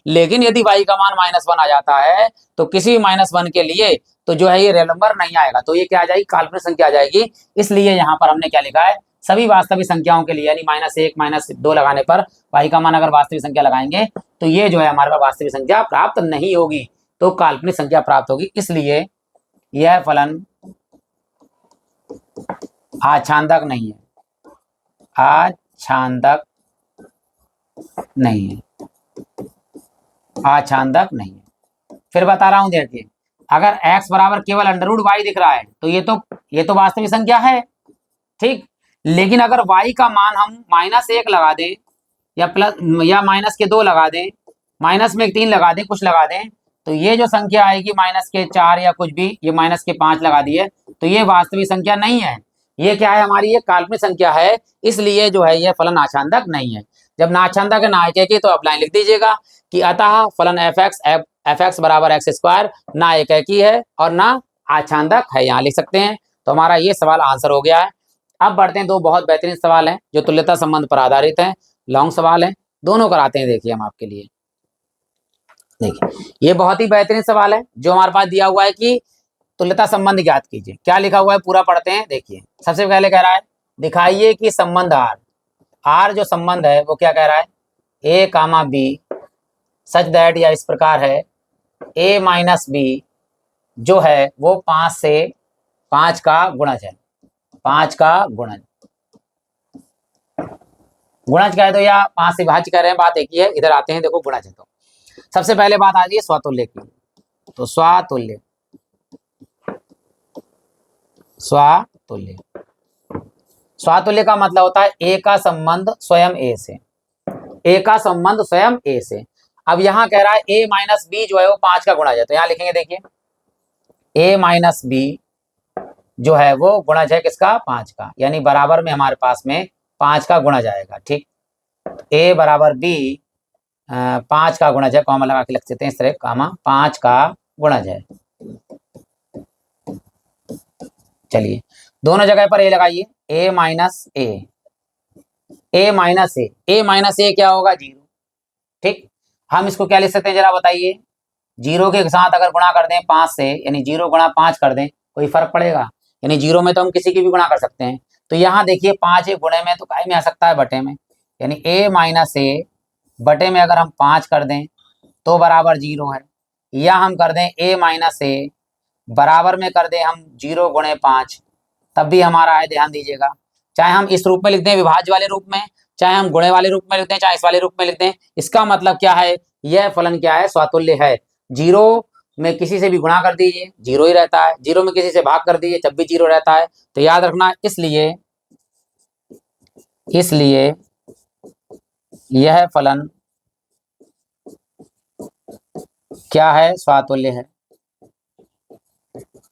लेकिन यदि y का मान -1 आ जाता है तो किसी -1 के लिए तो जो है ये रियल नंबर नहीं आएगा, तो ये क्या आ जाएगी? काल्पनिक संख्या आ जाएगी। इसलिए यहाँ पर हमने क्या लिखा है? सभी वास्तविक संख्याओं के लिए, यानी -1 -2 लगाने पर y का मान अगर वास्तविक संख्या लगाएंगे तो ये जो है हमारे पास वास्तविक संख्या प्राप्त नहीं होगी, तो काल्पनिक संख्या प्राप्त होगी। इसलिए यह फलन आछांदक नहीं है, आछांदक नहीं है, आछांदक नहीं है। फिर बता रहा हूं, देखिए अगर x बराबर केवल √y दिख रहा है तो ये तो वास्तविक संख्या है, ठीक। लेकिन अगर y का मान हम -1 लगा दें या प्लस या -2 लगा दें, -3 लगा दें, कुछ लगा दें, तो ये जो संख्या आएगी -4 या कुछ भी, ये -5 लगा दिए, तो ये वास्तविक संख्या नहीं है। ये क्या है हमारी, ये काल्पनिक संख्या है, इसलिए जो है ये फलन आच्छादक नहीं है। जब ना आच्छादक ना एकेकी तो आप लाइन लिख दीजिएगा कि अतः फलन एफ एक्स बराबर x² ना एकेकी है और ना आच्छादक है, यहाँ लिख सकते हैं। तो हमारा ये सवाल आंसर हो गया है। अब बढ़ते हैं, दो बहुत बेहतरीन सवाल हैं जो तुल्यता संबंध पर आधारित हैं, लॉन्ग सवाल हैं, दोनों कराते हैं। देखिए हम आपके लिए, देखिए ये बहुत ही बेहतरीन सवाल है जो हमारे पास दिया हुआ है कि तुल्यता संबंध ज्ञात कीजिए। क्या लिखा हुआ है पूरा पढ़ते हैं। देखिए सबसे पहले कह रहा है दिखाइए कि संबंध आर जो संबंध है वो क्या कह रहा है, ए कामा बी सच दैट, या इस प्रकार है ए माइनस बी जो है वो 5 से 5 का गुणज है, 5 का गुणज क्या है, तो या 5 से विभाज्य कह रहे हैं, बात एक ही है। इधर आते हैं, देखो गुणज है। तो सबसे पहले बात आ रही है स्वतुल्य की। तो स्वतुल्य स्वतुल्य का मतलब होता है ए का संबंध स्वयं ए से, ए का संबंध स्वयं ए से। अब यहां कह रहा है ए माइनस बी जो है वो 5 का गुणज है, तो यहां लिखेंगे देखिए ए माइनस बी जो है वो गुणज है किसका, 5 का, यानी बराबर में हमारे पास में 5 का गुणज आएगा, ठीक। ए बराबर बी 5 का गुणज है, कॉमा लगा के लिख सकते हैं इस तरह, कॉमा 5 का गुणज है। चलिए दोनों जगह पर ए लगाइए, ए माइनस ए क्या होगा, 0, ठीक। हम इसको क्या लिख सकते हैं जरा बताइए, 0 के साथ अगर गुणा कर दें 5 से, यानी 0 गुणा 5 कर दें, कोई फर्क पड़ेगा, यानी 0 में तो हम किसी की भी गुणा कर सकते हैं। तो यहाँ देखिए 5 एक गुणे में तो काय में आ सकता है, बटे में, यानी ए माइनस ए बटे में अगर हम 5 कर दें तो बराबर 0 है, या हम कर दें ए माइनस ए बराबर में कर दें हम 0 गुणे 5, तब भी हमारा है, ध्यान दीजिएगा। चाहे हम इस रूप में लिख दें विभाज्य वाले रूप में, चाहे हम गुणे वाले रूप में लिख दें, चाहे इस वाले रूप में लिख दें, इसका मतलब क्या है, यह फलन क्या है, स्वतुल्य है। 0 में किसी से भी गुणा कर दीजिए 0 ही रहता है, 0 में किसी से भाग कर दीजिए जब भी 0 रहता है। तो याद रखना, इसलिए यह फलन क्या है, स्वतुल्य है,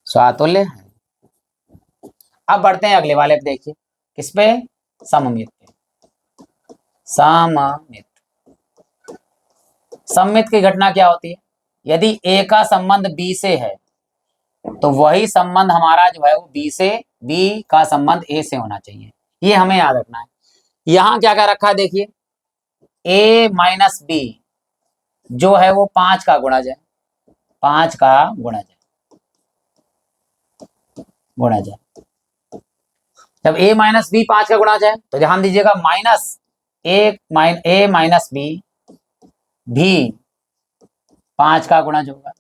स्वतुल्य है। अब बढ़ते हैं अगले वाले पे, देखिए किस पे, सममित पे। सममित की घटना क्या होती है, यदि ए का संबंध बी से है तो वही संबंध हमारा जो है वो बी का संबंध ए से होना चाहिए, ये हमें याद रखना है। यहां क्या क्या रखा है, देखिए ए माइनस बी जो है वो 5 का गुणज है, 5 का गुणज है। जब ए माइनस बी 5 का गुणज है तो ध्यान दीजिएगा ए माइनस बी भी 5 का गुणज होगा,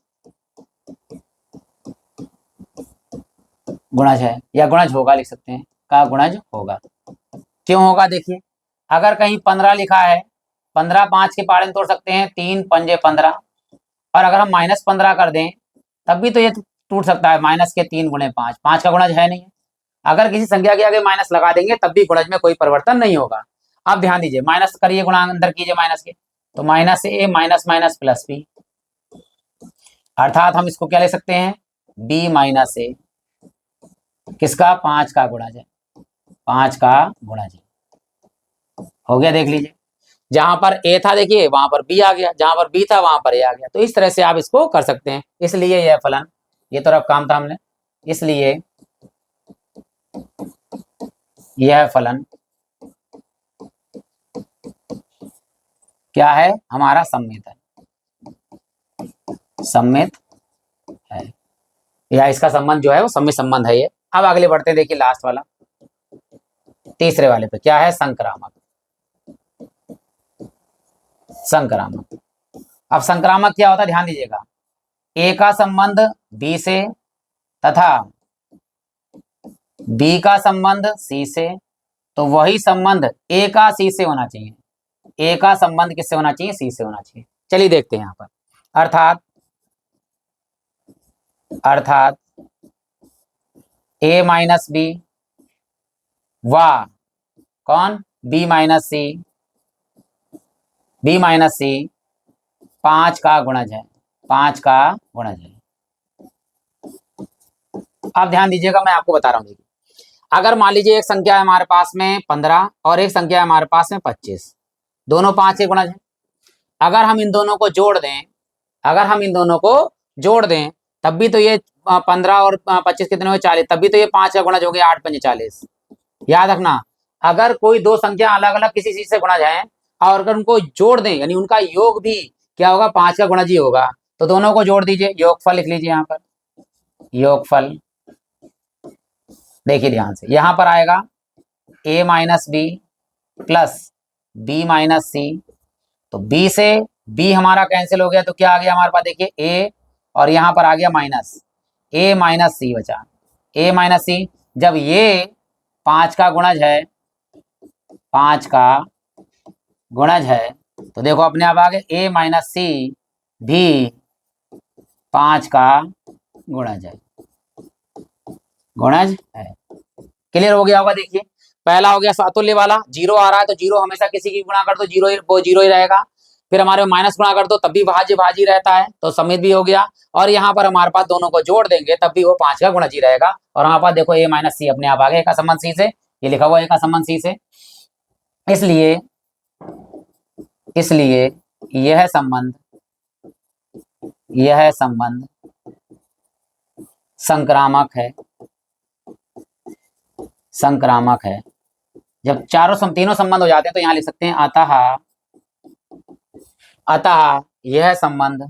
गुणज है या गुणज होगा लिख सकते हैं, का गुणज होगा। क्यों होगा, देखिए अगर कहीं 15 लिखा है, 15 5 के पाड़े में तोड़ सकते हैं, 3 पंजे 15, और अगर हम -15 कर दें तब भी तो ये टूट सकता है, माइनस के 3 गुणे 5, 5 का गुणज है नहीं। अगर किसी संख्या के आगे माइनस लगा देंगे तब भी गुणज में कोई परिवर्तन नहीं होगा। अब ध्यान दीजिए, माइनस करिए, गुणा अंदर कीजिए माइनस के, तो माइनस ए माइनस माइनस प्लस बी, अर्थात हम इसको क्या ले सकते हैं, बी माइनस ए किसका, 5 का गुणज है, 5 का गुणज है। हो गया, देख लीजिए जहां पर ए था देखिए वहां पर बी आ गया, जहां पर बी था वहां पर ए आ गया। तो इस तरह से आप इसको कर सकते हैं। इसलिए यह फलन, ये तो अब काम था हमने, इसलिए यह फलन क्या है, हमारा सममित है, या इसका संबंध जो है वो सममित संबंध है ये। अब अगले बढ़ते हैं, देखिए लास्ट वाला, तीसरे वाले पे क्या है, संक्रामक। अब संक्रामक क्या होता है, ध्यान दीजिएगा, ए का संबंध बी से तथा बी का संबंध सी से, तो वही संबंध ए का सी से होना चाहिए, ए का संबंध किससे होना चाहिए, सी से होना चाहिए। चलिए देखते हैं यहाँ पर, अर्थात अर्थात ए माइनस बी व कौन बी माइनस सी, बी माइनस सी 5 का गुणज है, 5 का गुणज है। आप ध्यान दीजिएगा, मैं आपको बता रहा हूं। देखिए अगर मान लीजिए एक संख्या है हमारे पास में 15 और एक संख्या है हमारे पास में 25, दोनों 5 के गुणज है। अगर हम इन दोनों को जोड़ दें, अगर हम इन दोनों को जोड़ दें तब भी तो ये 15 और 25 कितने हुए 40, तब भी तो ये 5 का गुणज हो गया 8 पंजे 40। याद रखना, अगर कोई दो संख्या अलग अलग किसी चीज से गुणज है और अगर उनको जोड़ दें यानी उनका योग भी क्या होगा 5 का गुणज ही होगा, तो दोनों को जोड़ दीजिए, योगफल लिख लीजिए यहाँ पर, योगफल। देखिए ध्यान से, यहां पर आएगा a minus B plus B minus C, तो b से b हमारा कैंसिल हो गया तो क्या आ गया हमारे पास, देखिए a और यहां पर आ गया माइनस, a माइनस सी बचा, a माइनस सी। जब ये 5 का गुणज है, 5 का गुणज है तो देखो अपने आप आ गए a माइनस सी भी 5 का गुणज है, गुणज है। क्लियर हो गया होगा। देखिए पहला हो गया सातुल्य वाला, जीरो आ रहा है तो जीरो हमेशा किसी की गुणा कर दो जीरो, वो जीरो ही रहेगा। फिर हमारे माइनस गुणा कर दो तब भी भाज्य भाजी रहता है, तो समित भी हो गया। और यहाँ पर हमारे पास दोनों को जोड़ देंगे तब भी वो 5 का गुणज ही रहेगा। और हमारे पास देखो a माइनस सी अपने आप आ गया, का संबंध सी से, ये लिखा हुआ है का संबंध सी से। इसलिए इसलिए यह संबंध, यह संबंध संक्रामक है, संक्रामक है। जब तीनों संबंध हो जाते हैं तो यहां लिख सकते हैं अतः, अतः यह संबंध,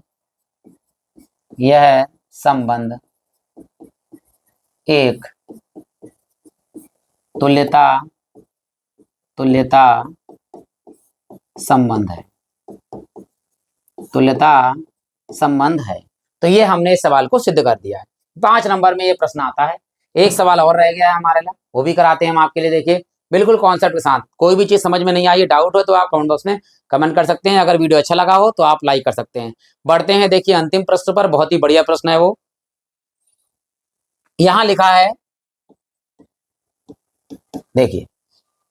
यह संबंध एक तुल्यता, तुल्यता संबंध है, तुल्यता संबंध है। तो ये हमने इस सवाल को सिद्ध कर दिया है। 5 नंबर में ये प्रश्न आता है। एक सवाल और रह गया है हमारे लिए, वो भी कराते हैं हम आपके लिए। देखिए बिल्कुल कॉन्सेप्ट के साथ, कोई भी चीज समझ में नहीं आई, डाउट हो तो आप कमेंट बॉक्स में कमेंट कर सकते हैं। अगर वीडियो अच्छा लगा हो तो आप लाइक कर सकते हैं। बढ़ते हैं देखिए अंतिम प्रश्न पर, बहुत ही बढ़िया प्रश्न है वो। यहां लिखा है, देखिए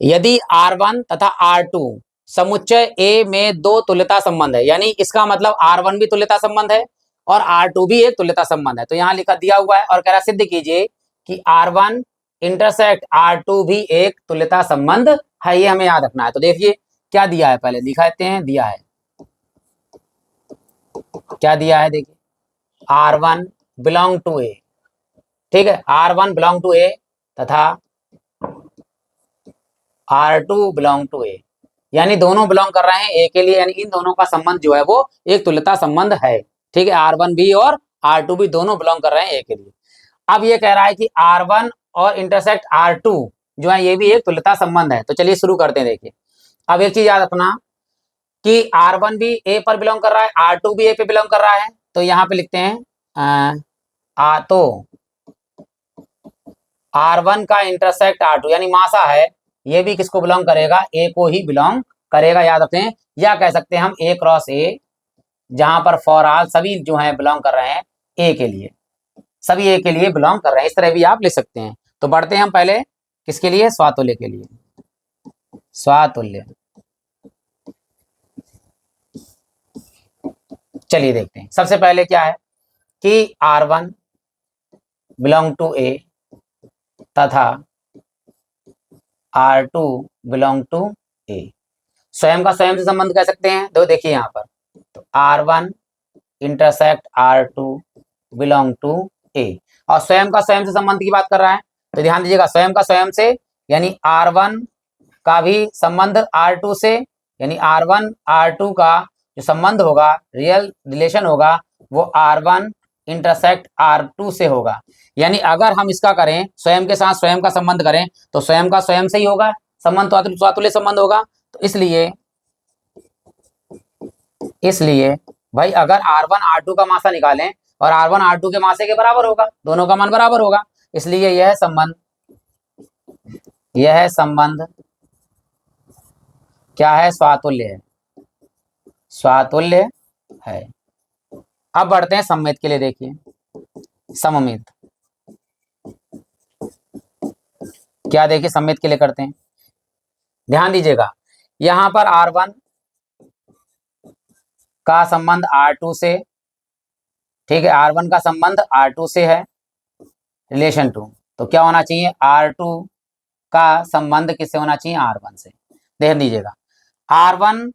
यदि R1 तथा R2 समुच्चय A में दो तुल्यता संबंध है, यानी इसका मतलब R1 भी तुल्यता संबंध है और R2 भी एक तुल्यता संबंध है। तो यहाँ लिखा दिया हुआ है और कह रहा सिद्ध कीजिए कि R1 इंटरसेक्ट R2 भी एक तुल्यता संबंध है। ये हमें याद रखना है। तो देखिए क्या दिया है, पहले दिखाते हैं। दिया है, क्या दिया है, देखिए R1 बिलोंग टू A, ठीक है, R1 बिलोंग टू A तथा R2 बिलोंग टू A, यानी दोनों बिलोंग कर रहे हैं A के लिए, यानी इन दोनों का संबंध जो है वो एक तुल्यता संबंध है। ठीक है, R1 भी और R2 भी दोनों बिलोंग कर रहे हैं A के लिए। अब ये कह रहा है कि R1 और इंटरसेक्ट R2 जो है ये भी एक तुल्यता संबंध है। तो चलिए शुरू करते हैं। देखिए अब एक चीज याद रखना कि R1 भी A पर बिलोंग कर रहा है, R2 भी A पे बिलोंग कर रहा है। तो यहाँ पे लिखते हैं तो R1 का इंटरसेक्ट R2 यानी मासा है, ये भी किसको बिलोंग करेगा, A को ही बिलोंग करेगा। याद रखते हैं, या कह सकते हैं हम A क्रॉस A, जहां पर फॉर ऑल सभी जो है बिलोंग कर रहे हैं A के लिए, सभी A के लिए बिलोंग कर रहे हैं। इस तरह भी आप लिख सकते हैं। तो बढ़ते हैं हम पहले किसके लिए, स्वातुल्य के लिए। स्वातुल्य, चलिए देखते हैं। सबसे पहले क्या है कि R1 बिलोंग टू A तथा R2 बिलोंग टू A, स्वयं का स्वयं से संबंध कह सकते हैं। तो देखिए यहाँ पर तो R1 intersect R2 belong to A, और स्वयं का स्वयं से संबंध की बात कर रहा है। तो ध्यान दीजिएगा, स्वयं का स्वयं से यानी R1 का भी संबंध R2 से, यानी R1 R2 का जो संबंध होगा, रियल रिलेशन होगा, वो R1 इंटरसेक्ट R2 से होगा। यानी अगर हम इसका करें, स्वयं के साथ स्वयं का संबंध करें तो स्वयं का स्वयं से ही होगा संबंध, तो स्वातुल्य संबंध होगा। तो इसलिए भाई अगर R1 R2 का मासा निकालें और R1 R2 के मासे के बराबर होगा, दोनों का मान बराबर होगा, इसलिए यह संबंध क्या है, स्वातुल्य है, स्वातुल्य है। अब बढ़ते हैं सम्मित के लिए। देखिए सममित। क्या देखिए सममित के लिए करते हैं, ध्यान दीजिएगा। यहां पर R1 का संबंध R2 से, ठीक है, R1 का संबंध R2 से है, रिलेशन टू, तो क्या होना चाहिए, R2 का संबंध किससे होना चाहिए, R1 से। ध्यान दीजिएगा, R1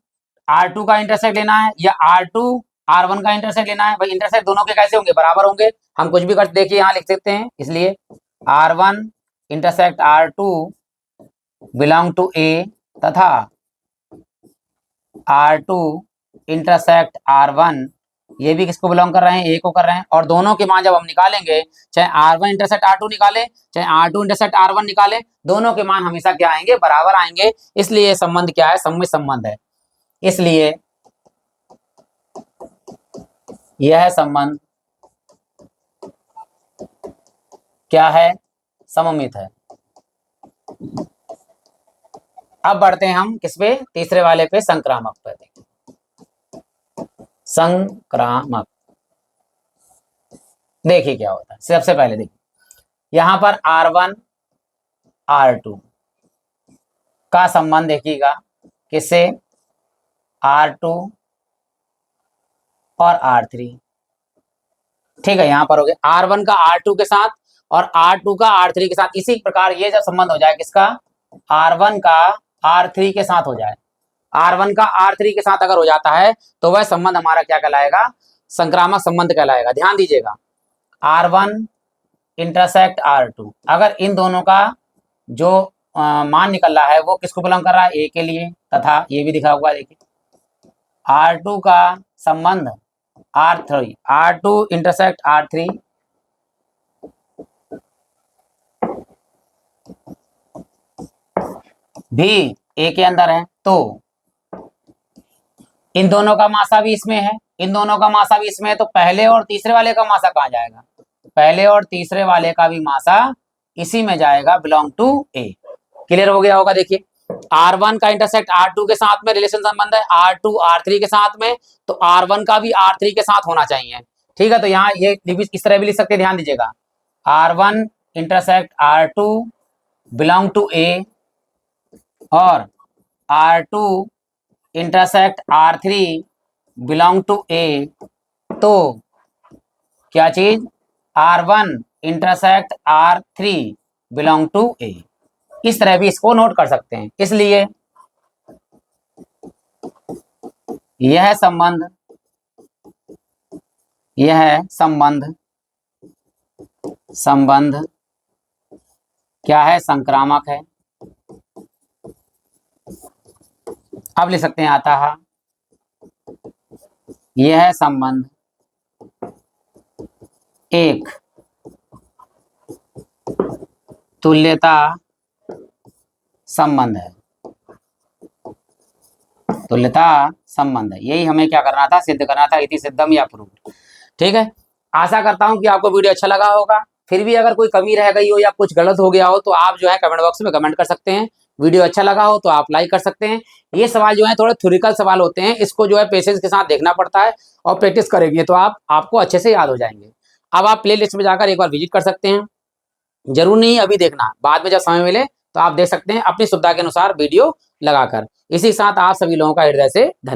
R2 का इंटरसेक्ट लेना है या R2 R1 का इंटरसेक्ट लेना है। भाई इंटरसेक्ट दोनों के कैसे होंगे, बराबर होंगे। हम कुछ भी कर देखिए यहाँ लिख सकते हैं, इसलिए R1 intersect R2 belong to A तथा R2 इंटरसेक्ट R1 ये भी किसको बिलोंग कर रहे हैं, A को कर रहे हैं। और दोनों के मान जब हम निकालेंगे, चाहे R1 इंटरसेक्ट R2 निकाले, चाहे R2 इंटरसेक्ट R1 निकाले, दोनों के मान हमेशा क्या आएंगे, बराबर आएंगे। इसलिए संबंध क्या है, सममित संबंध है। इसलिए यह संबंध क्या है, सममित है। अब बढ़ते हैं हम किस पे, तीसरे वाले पे, संक्रामक पे। संक्रामक देखिए क्या होता है। सबसे पहले देखिए यहां पर R1 R2 का संबंध देखिएगा किससे, R2 और R3, ठीक है। यहां पर हो गया R1 का R2 के साथ और R2 का R3 के साथ। इसी प्रकार ये जब संबंध हो जाए किसका, R1 का R3 के साथ हो जाए, R1 का R3 के साथ अगर हो जाता है तो वह संबंध हमारा क्या कहलाएगा, संक्रामक संबंध कहलाएगा। ध्यान दीजिएगा, R1 इंटरसेक्ट R2, अगर इन दोनों का जो मान निकल रहा है वो किसको बिलोंग कर रहा है, A के लिए, तथा ये भी दिखा हुआ है देखिए R2 का संबंध R3, R2 इंटरसेक्ट R3 भी A के अंदर है, तो इन दोनों का मासा भी इसमें है, इन दोनों का मासा भी इसमें है, तो पहले और तीसरे वाले का मासा कहाँ जाएगा, पहले और तीसरे वाले का भी मासा इसी में जाएगा, बिलोंग टू A। क्लियर हो गया होगा। देखिए R1 का इंटरसेक्ट R2 के साथ में रिलेशन संबंध है, R2 R3 के साथ में, तो R1 का भी R3 के साथ होना चाहिए, ठीक है। तो यहाँ ये इस तरह भी लिख सकते हैं, ध्यान दीजिएगा, R1 intersect R2 belong to A और R2 intersect R3 belong to A, तो क्या चीज, R1 intersect R3 belong to A। इस तरह भी इसको नोट कर सकते हैं। इसलिए यह संबंध क्या है, संक्रामक है। अब लिख सकते हैं अतः यह संबंध एक तुल्यता संबंध है, तुल्यता संबंध है। यही हमें क्या करना था, सिद्ध करना था, इति सिद्धम या प्रूफ, ठीक है। आशा करता हूं कि आपको वीडियो अच्छा लगा होगा। फिर भी अगर कोई कमी रह गई हो या कुछ गलत हो गया हो तो आप जो है कमेंट बॉक्स में कमेंट कर सकते हैं। वीडियो अच्छा लगा हो तो आप लाइक कर सकते हैं। ये सवाल जो है थोड़े थ्योरिकल सवाल होते हैं, इसको जो है पेशेंस के साथ देखना पड़ता है और प्रैक्टिस करेंगे तो आपको अच्छे से याद हो जाएंगे। अब आप प्ले लिस्ट में जाकर एक बार विजिट कर सकते हैं, जरूर नहीं अभी देखना, बाद में जब समय मिले तो आप देख सकते हैं अपनी सुविधा के अनुसार वीडियो लगाकर। इसी साथ आप सभी लोगों का हृदय से धन्यवाद।